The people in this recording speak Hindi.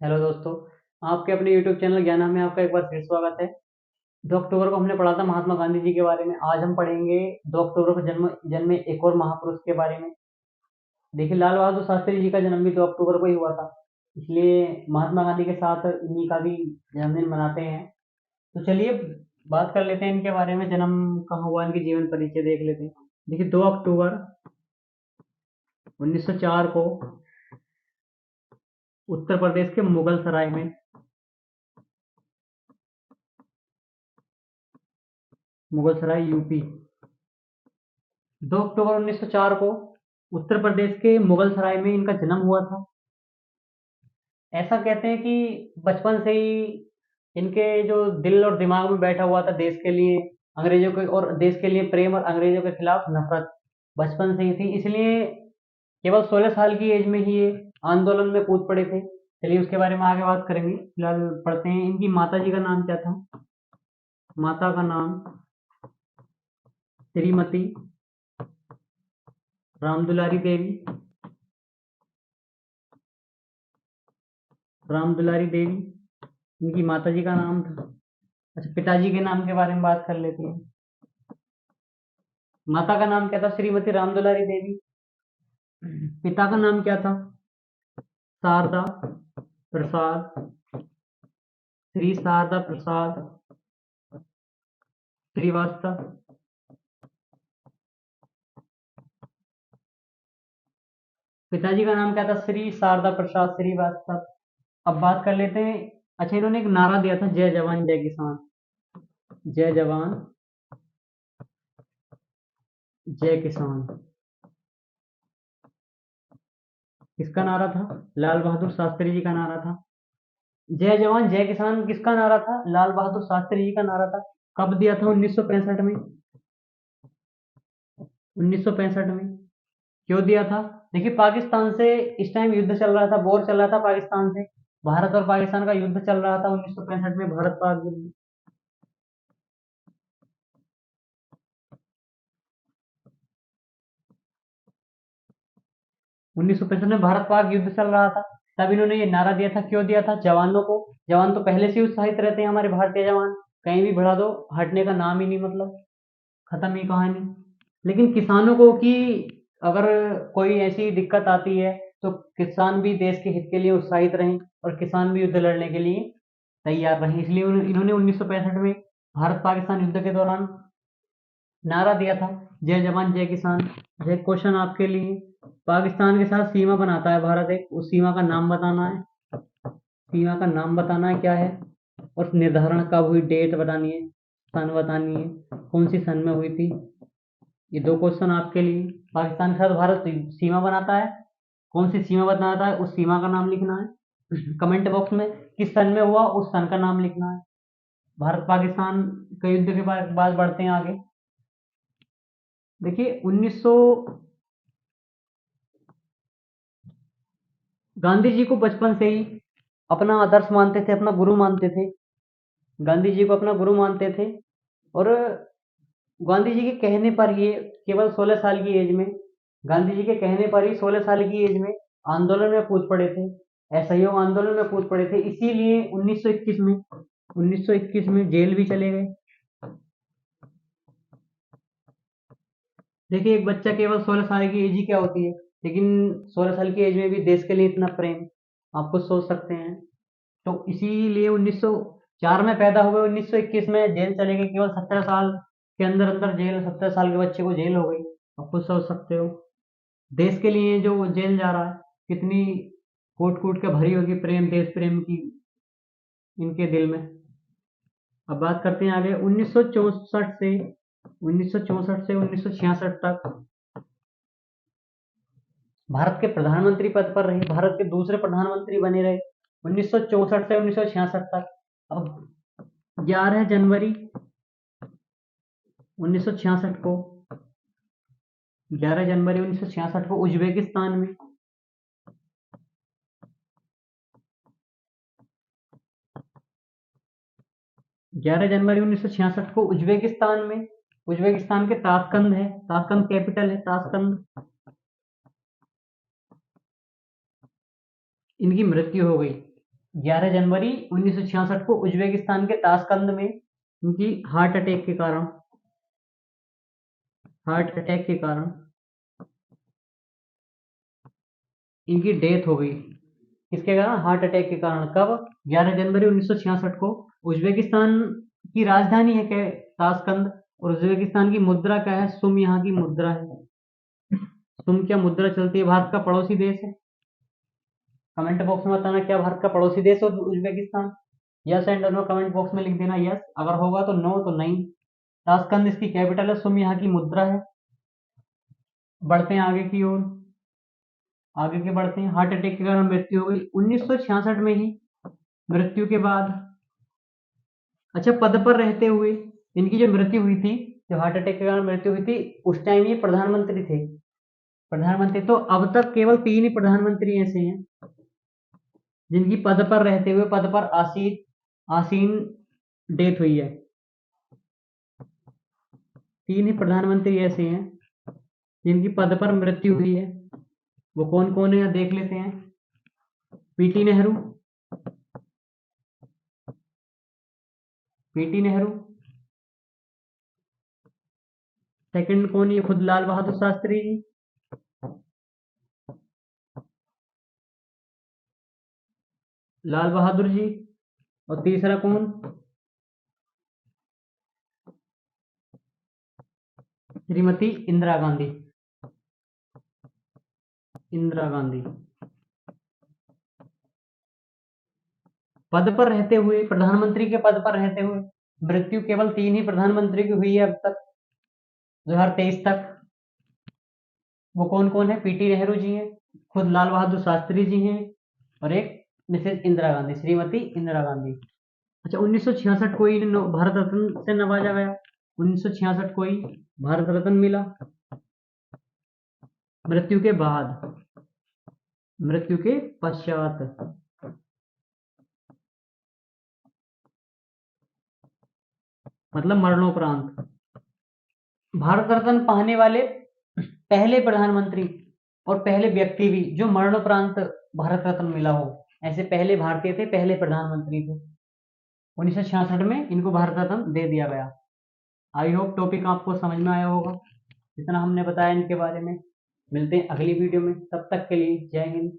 हेलो दोस्तों, आपके अपने यूट्यूब चैनल ज्ञाना में आपका एक बार फिर स्वागत है। 2 अक्टूबर को हमने पढ़ा था महात्मा गांधी जी के बारे में। आज हम पढ़ेंगे 2 अक्टूबर को जन्म जन्मे एक और महापुरुष के बारे में। देखिए, लाल बहादुर शास्त्री जी का जन्म भी 2 अक्टूबर को ही हुआ था, इसलिए महात्मा गांधी के साथ इन्हीं का भी जन्मदिन मनाते हैं। तो चलिए बात कर लेते हैं इनके बारे में। जन्म कहाँ हुआ, इनकी जीवन परिचय देख लेते हैं। देखिए, 2 अक्टूबर 1904 को उत्तर प्रदेश के मुगल सराय में, मुगल सराय यूपी, 2 अक्टूबर 1904 को उत्तर प्रदेश के मुगल सराय में इनका जन्म हुआ था। ऐसा कहते हैं कि बचपन से ही इनके जो दिल और दिमाग में बैठा हुआ था देश के लिए, अंग्रेजों के और देश के लिए प्रेम और अंग्रेजों के खिलाफ नफरत बचपन से ही थी। इसलिए केवल 16 साल की एज में ही ये आंदोलन में कूद पड़े थे। चलिए उसके बारे में आगे बात करेंगे। फिलहाल पढ़ते हैं इनकी माता जी का नाम क्या था। माता का नाम श्रीमती रामदुलारी देवी, रामदुलारी देवी इनकी माता जी का नाम था। अच्छा, पिताजी के नाम के बारे में बात कर लेते हैं। माता का नाम क्या था? श्रीमती रामदुलारी देवी। पिता का नाम क्या था? शारदा प्रसाद, श्री शारदा प्रसाद श्रीवास्तव। पिताजी का नाम क्या था? श्री शारदा प्रसाद श्रीवास्तव। अब बात कर लेते हैं। अच्छा, इन्होंने एक नारा दिया था, जय जवान जय किसान। जय जवान जय किसान किसका नारा था? लाल बहादुर शास्त्री जी का नारा था। जय जवान जय किसान किसका नारा था? लाल बहादुर शास्त्री जी का नारा था। कब दिया था? 1965 में। 1965 में। क्यों दिया था? देखिए, पाकिस्तान से इस टाइम युद्ध चल रहा था, वॉर चल रहा था पाकिस्तान से। भारत और पाकिस्तान का युद्ध चल रहा था 1965 में, भारत पाक युद्ध। 1965 में भारत पाक युद्ध चल रहा था, तब इन्होंने ये नारा दिया था। क्यों दिया था? जवानों को, जवान तो पहले से ही उत्साहित रहते हैं हमारे भारतीय जवान, कहीं भी बढ़ा दो हटने का नाम ही नहीं, मतलब खत्म ही कहानी। लेकिन किसानों को कि अगर कोई ऐसी दिक्कत आती है तो किसान भी देश के हित के लिए उत्साहित रहें और किसान भी युद्ध लड़ने के लिए तैयार रहें, इसलिए इन्होंने 1965 में भारत पाकिस्तान युद्ध के दौरान नारा दिया था, जय जवान जय किसान। ये क्वेश्चन आपके लिए। पाकिस्तान के साथ सीमा बनाता है भारत एक, उस सीमा का नाम बताना है। सीमा का नाम बताना है क्या है, और निर्धारण कब हुई, डेट बतानी है, सन बतानी है, कौन सी सन में हुई थी। ये 2 क्वेश्चन आपके लिए। पाकिस्तान के साथ भारत सीमा बनाता है, कौन सी सीमा बनाता है उस सीमा का नाम लिखना है। कमेंट बॉक्स में किस सन में हुआ उस सन का नाम लिखना है। भारत पाकिस्तान के युद्ध के बाद बढ़ते हैं आगे। देखिए, 1900 गांधी जी को बचपन से ही अपना आदर्श मानते थे, अपना गुरु मानते थे। गांधी जी को अपना गुरु मानते थे, और गांधी जी के कहने पर ही केवल 16 साल की एज में, गांधी जी के कहने पर ही 16 साल की एज में आंदोलन में कूद पड़े थे, असहयोग आंदोलन में कूद पड़े थे। इसीलिए 1921 में जेल भी चले गए। देखिए, एक बच्चा केवल 16 साल की एज ही क्या होती है, लेकिन 16 साल की एज में भी देश के लिए इतना प्रेम, आप कुछ सोच सकते हैं। तो इसीलिए 1904 में पैदा हुए, 1921 में जेल चले गए। केवल 17 साल के अंदर अंदर जेल, 17 साल के बच्चे को जेल हो गई। आप खुद सोच सकते हो देश के लिए जो वो जेल जा रहा है कितनी कूट कूट के भरी होगी प्रेम, देश प्रेम की इनके दिल में। अब बात करते हैं आगे। 1964 से 1966 तक भारत के प्रधानमंत्री पद पर रहे, भारत के दूसरे प्रधानमंत्री बने रहे 1964 से 1966 तक। अब 11 जनवरी 1966 को, 11 जनवरी 1966 को उज्बेकिस्तान में, 11 जनवरी 1966 को उज्बेकिस्तान में, उज्बेकिस्तान के ताशकंद है, ताशकंद कैपिटल है, ताशकंद, इनकी मृत्यु हो गई। 11 जनवरी 1966 को उज्बेकिस्तान के ताशकंद में उनकी हार्ट अटैक के कारण इनकी डेथ हो गई। किसके कारण? हार्ट अटैक के कारण। कब? 11 जनवरी 1966 को। उज्बेकिस्तान की राजधानी है क्या? ताशकंद। और उज्बेकिस्तान की मुद्रा क्या है? सुम यहाँ की मुद्रा है। तुम क्या मुद्रा चलती है? भारत का पड़ोसी देश है। कमेंट बॉक्स में बताना क्या भारत का पड़ोसी देश है Uzbekistan? Yes and no comment box में लिख देना यस, अगर होगा तो नो तो नहीं। ताशकंद इसकी कैपिटल है, सुम यहाँ की मुद्रा है। बढ़ते हैं आगे की ओर, आगे के बढ़ते हैं। हार्ट अटैक के कारण मृत्यु हो गई 1966 में ही। मृत्यु के बाद, अच्छा, पद पर रहते हुए इनकी जो मृत्यु हुई थी, जो हार्ट अटैक के कारण मृत्यु हुई थी, उस टाइम ये प्रधानमंत्री थे। प्रधानमंत्री तो अब तक केवल 3 ही प्रधानमंत्री ऐसे हैं जिनकी पद पर रहते हुए, पद पर आसीन डेथ हुई है। 3 ही प्रधानमंत्री ऐसे हैं जिनकी पद पर मृत्यु हुई है। वो कौन कौन है देख लेते हैं। पीटी नेहरू, सेकंड कौन? ये खुद लाल बहादुर शास्त्री जी। लाल बहादुर जी। और तीसरा कौन? श्रीमती इंदिरा गांधी। पद पर रहते हुए, प्रधानमंत्री के पद पर रहते हुए मृत्यु केवल 3 ही प्रधानमंत्री की हुई है अब तक, 2023 तक। वो कौन कौन है? पीटी नेहरू जी हैं, खुद लाल बहादुर शास्त्री जी हैं, और एक मिसेज इंदिरा गांधी, श्रीमती इंदिरा गांधी। अच्छा, 1966 को ही भारत रत्न से नवाजा गया। 1966 को ही भारत रत्न मिला। मृत्यु के बाद, मृत्यु के पश्चात, मतलब मरणोपरांत। भारत रत्न पाने वाले पहले प्रधानमंत्री और पहले व्यक्ति भी जो मरणोपरांत भारत रत्न मिला हो, ऐसे पहले भारतीय थे, पहले प्रधानमंत्री थे। 1966 में इनको भारत रत्न दे दिया गया। आई होप टॉपिक आपको समझ में आया होगा जितना हमने बताया इनके बारे में। मिलते हैं अगली वीडियो में, तब तक के लिए जय हिंद।